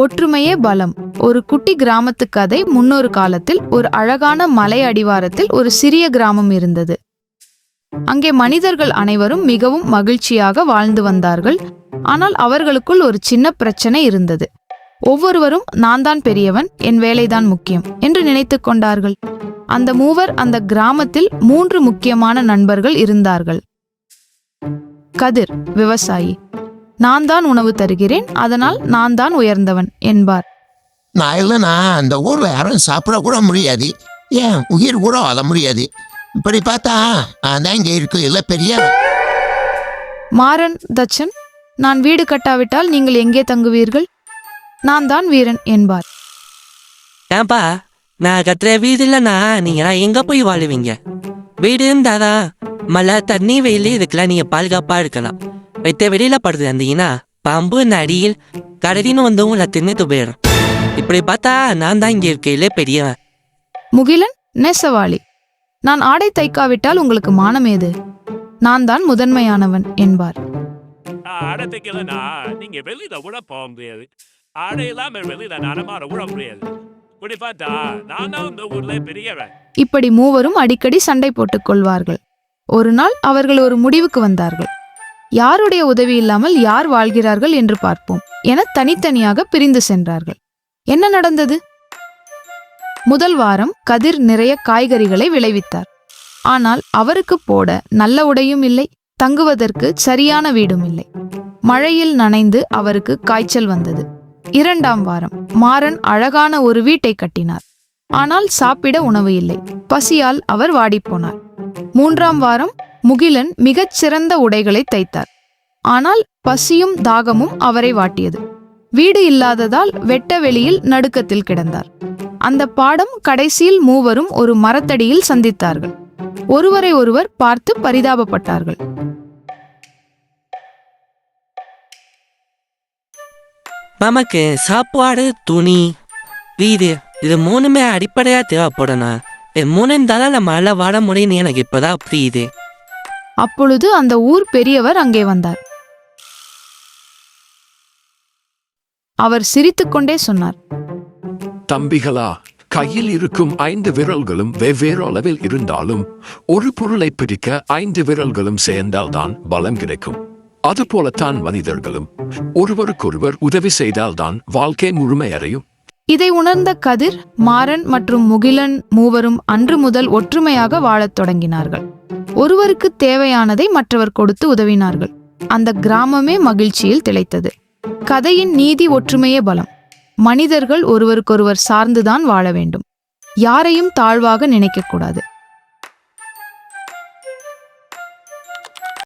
ஒற்றுமையே பலம். ஒரு குட்டி கிராமத்து கதை. முன்னொரு காலத்தில் ஒரு அழகான மலை அடிவாரத்தில் ஒரு சிறிய கிராமம் இருந்தது. அங்கே மனிதர்கள் அனைவரும் மிகவும் மகிழ்ச்சியாக வாழ்ந்து வந்தார்கள். ஆனால் அவர்களுக்குள் ஒரு சின்ன பிரச்சனை இருந்தது. ஒவ்வொருவரும் நான் தான் பெரியவன், என் வேலைதான் முக்கியம் என்று நினைத்துக் கொண்டார்கள். அந்த மூவர் அந்த கிராமத்தில் 3 முக்கியமான நண்பர்கள் இருந்தார்கள். கதிர் விவசாயி. நான் தான் உணவு தருகிறேன், அதனால் நான் தான் உயர்ந்தவன் என்பார். நான் இல்லைனா அந்த ஊர்ல யாரும் சாப்பிட கூட முடியாது, ஏன் உயிர் கூட வாழ முடியாது. இப்படி பார்த்தா அதான் இங்க இருக்கு இல்ல பெரிய. மாறன் தச்சன். நான் வீடு கட்டாவிட்டால் நீங்கள் எங்கே தங்குவீர்கள்? நான் தான் வீரன் என்பார். ஏன்பா, நான் கட்டுற வீடு இல்லைன்னா நீங்க எங்க போய் வாழுவீங்க? வீடு இருந்தாதான் மழை தண்ணி வெயில் இதுக்கெல்லாம் நீங்க பாதுகாப்பா இருக்கலாம். வைத்த வெளியில படுது இருந்தீங்கன்னா பாம்பு நடியில் கடலின்னு வந்து உங்களை தின்னுட்டு போயிடும். இப்படி பார்த்தா நான் தான் இங்க இருக்கையிலே பெரியவன். முகிலன் நெசவாளி. நான் ஆடை தைக்காவிட்டால் உங்களுக்கு மானம் ஏது? நான் தான் முதன்மையானவன் என்பார். ஆடை தைக்கலன்னா நீங்க வெளியில கூட போக முடியாது. ஆடை இல்லாம வெளியில நடமாட கூட முடியாது. இப்படி பார்த்தா நான் தான் இந்த ஊர்ல பெரியவன். இப்படி மூவரும் அடிக்கடி சண்டை போட்டுக் கொள்வார்கள். ஒரு நாள் அவர்கள் ஒரு முடிவுக்கு வந்தார்கள். யாருடைய உதவி இல்லாமல் யார் வாழ்கிறார்கள் என்று பார்ப்போம் என தனித்தனியாக பிரிந்து சென்றார்கள். என்ன நடந்தது? முதல் வாரம் கதிர் நிறைய காய்கறிகளை விளைவித்தார். ஆனால் அவருக்கு போட நல்ல உடையும் இல்லை, தங்குவதற்கு சரியான வீடும் இல்லை. மழையில் நனைந்து அவருக்கு காய்ச்சல் வந்தது. 2ஆம் வாரம் மாறன் அழகான ஒரு வீட்டை கட்டினார். ஆனால் சாப்பிட உணவு இல்லை. பசியால் அவர் வாடிப்போனார். 3ஆம் வாரம் முகிலன் மிகச் சிறந்த உடைகளை தைத்தார். ஆனால் பசியும் தாகமும் அவரை வாட்டியது. வீடு இல்லாததால் வெட்ட வெளியில் நடுக்கத்தில் கிடந்தார். அந்த பாடம் கடைசியில் மூவரும் ஒரு மரத்தடியில் சந்தித்தார்கள். ஒருவரை ஒருவர் பார்த்து பரிதாபப்பட்டார்கள். நமக்கு சாப்பாடு, துணி, வீடு இது 3மே அடிப்படையா தேவைப்படணும். 3 இருந்தாலும் நம்ம நல்லா வாழ முடியும்னு எனக்கு இப்பதான் புரியுது. அப்பொழுது அந்த ஊர் பெரியவர் அங்கே வந்தார். அவர் சிரித்துக்கொண்டே சொன்னார், தம்பிகளா, கையில் இருக்கும் 5 விரல்களும் வெவ்வேறு அளவில் இருந்தாலும் ஒரு பொருளை பிடிக்க 5 விரல்களும் சேர்ந்தால்தான் பலம் கிடைக்கும். அதுபோலத்தான் மனிதர்களும் ஒருவருக்கொருவர் உதவி செய்தால்தான் வாழ்க்கை முழுமையடையும். இதை உணர்ந்த கதிர், மாறன் மற்றும் முகிலன் மூவரும் அன்று முதல் ஒற்றுமையாக வாழத் தொடங்கினார்கள். ஒருவருக்கு தேவையானதை மற்றவர் கொடுத்து உதவினார்கள். அந்த கிராமமே மகிழ்ச்சியில் திளைத்தது. கதையின் நீதி ஒற்றுமையே பலம். மனிதர்கள் ஒருவருக்கொருவர் சார்ந்துதான் வாழ வேண்டும். யாரையும் தாழ்வாக நினைக்கக்கூடாது.